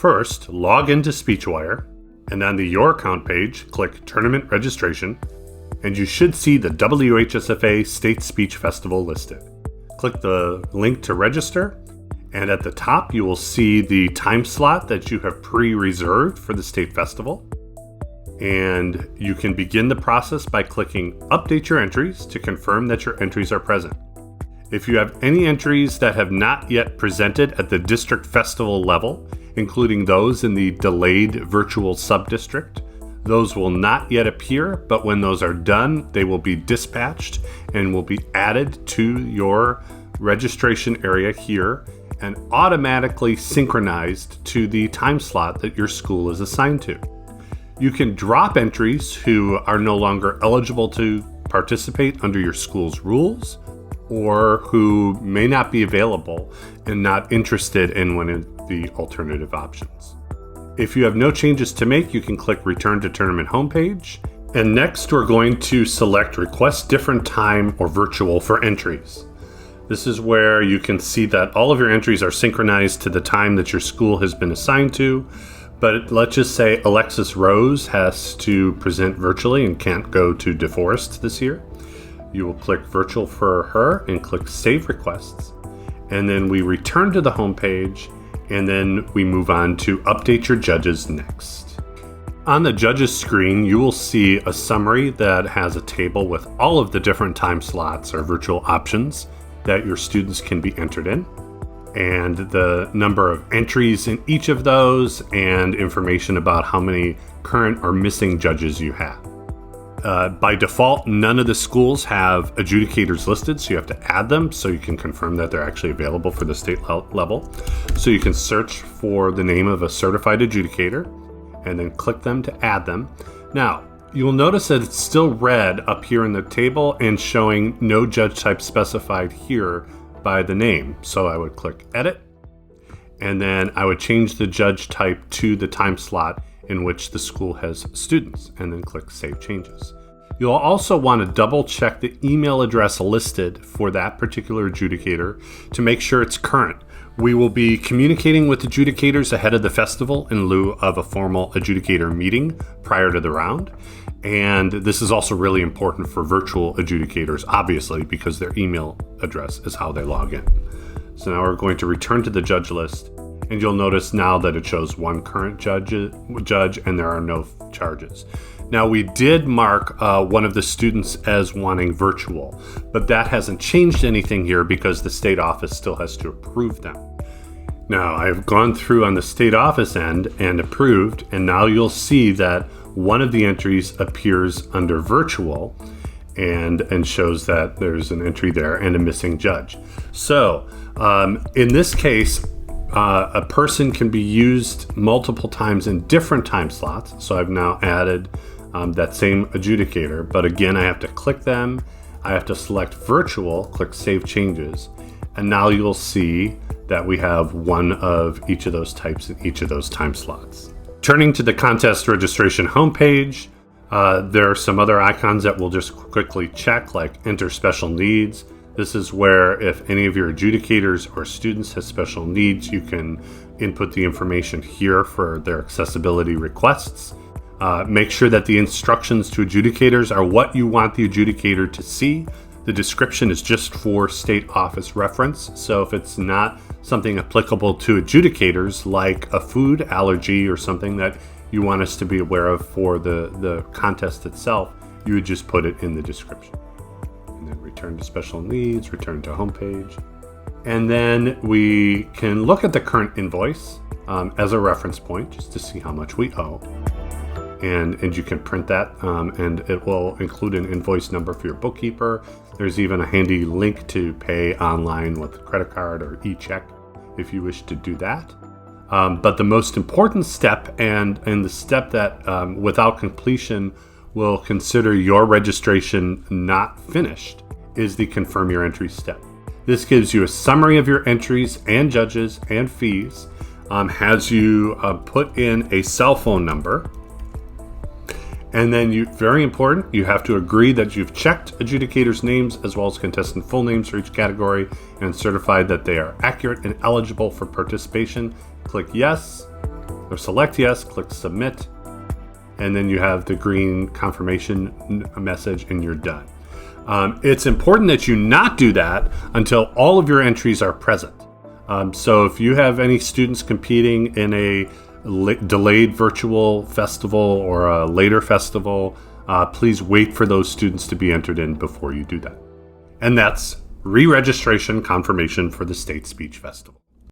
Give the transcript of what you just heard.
First, log into SpeechWire, and on the Your Account page, click Tournament Registration, and you should see the WHSFA State Speech Festival listed. Click the link to register, and at the top you will see the time slot that you have pre-reserved for the state festival. And you can begin the process by clicking Update Your Entries to confirm that your entries are present. If you have any entries that have not yet presented at the district festival level, including those in the delayed virtual subdistrict, those will not yet appear, but when those are done, they will be dispatched and will be added to your registration area here and automatically synchronized to the time slot that your school is assigned to. You can drop entries who are no longer eligible to participate under your school's rules or who may not be available and not interested in one of the alternative options. If you have no changes to make, you can click Return to Tournament homepage. And next, we're going to select Request Different Time or Virtual for entries. This is where you can see that all of your entries are synchronized to the time that your school has been assigned to. But let's just say Alexis Rose has to present virtually and can't go to DeForest this year. You will click Virtual for her and click Save Requests. And then we return to the homepage. And then we move on to Update Your Judges next. On the Judges screen, you will see a summary that has a table with all of the different time slots or virtual options that your students can be entered in, and the number of entries in each of those, and information about how many current or missing judges you have. By default, none of the schools have adjudicators listed, so you have to add them so you can confirm that they're actually available for the state level. So you can search for the name of a certified adjudicator and then click them to add them. Now, you will notice that it's still red up here in the table and showing no judge type specified here by the name. So I would click Edit, and then I would change the judge type to the time slot in which the school has students, and then click Save Changes. You'll also want to double check the email address listed for that particular adjudicator to make sure it's current. We will be communicating with adjudicators ahead of the festival in lieu of a formal adjudicator meeting prior to the round. And this is also really important for virtual adjudicators, obviously, because their email address is how they log in. So now we're going to return to the judge list. And you'll notice now that it shows one current judge and there are no charges. Now, we did mark one of the students as wanting virtual, but that hasn't changed anything here because the state office still has to approve them. Now, I've gone through on the state office end and approved, and now you'll see that one of the entries appears under virtual and shows that there's an entry there and a missing judge. So, in this case, a person can be used multiple times in different time slots. So I've now added that same adjudicator, but again, I have to click them. I have to select virtual, click Save Changes, and now you'll see that we have one of each of those types in each of those time slots. Turning to the contest registration homepage, there are some other icons that we'll just quickly check, like Enter Special Needs. This is where if any of your adjudicators or students has special needs, you can input the information here for their accessibility requests. Make sure that the instructions to adjudicators are what you want the adjudicator to see. The description is just for state office reference. So if it's not something applicable to adjudicators, like a food allergy or something that you want us to be aware of for the contest itself, you would just put it in the description. And then return to special needs, return to homepage. And then we can look at the current invoice as a reference point just to see how much we owe. And you can print that and it will include an invoice number for your bookkeeper. There's even a handy link to pay online with a credit card or e-check if you wish to do that. But the most important step and the step that without completion will consider your registration not finished is the confirm your entry step. This gives you a summary of your entries and judges and fees, has you put in a cell phone number. And then very important, you have to agree that you've checked adjudicators' names as well as contestant full names for each category and certified that they are accurate and eligible for participation. Click yes, or select yes, click submit, and then you have the green confirmation message and you're done. It's important that you not do that until all of your entries are present. So if you have any students competing in a delayed virtual festival or a later festival, please wait for those students to be entered in before you do that. And that's re-registration confirmation for the State Speech Festival.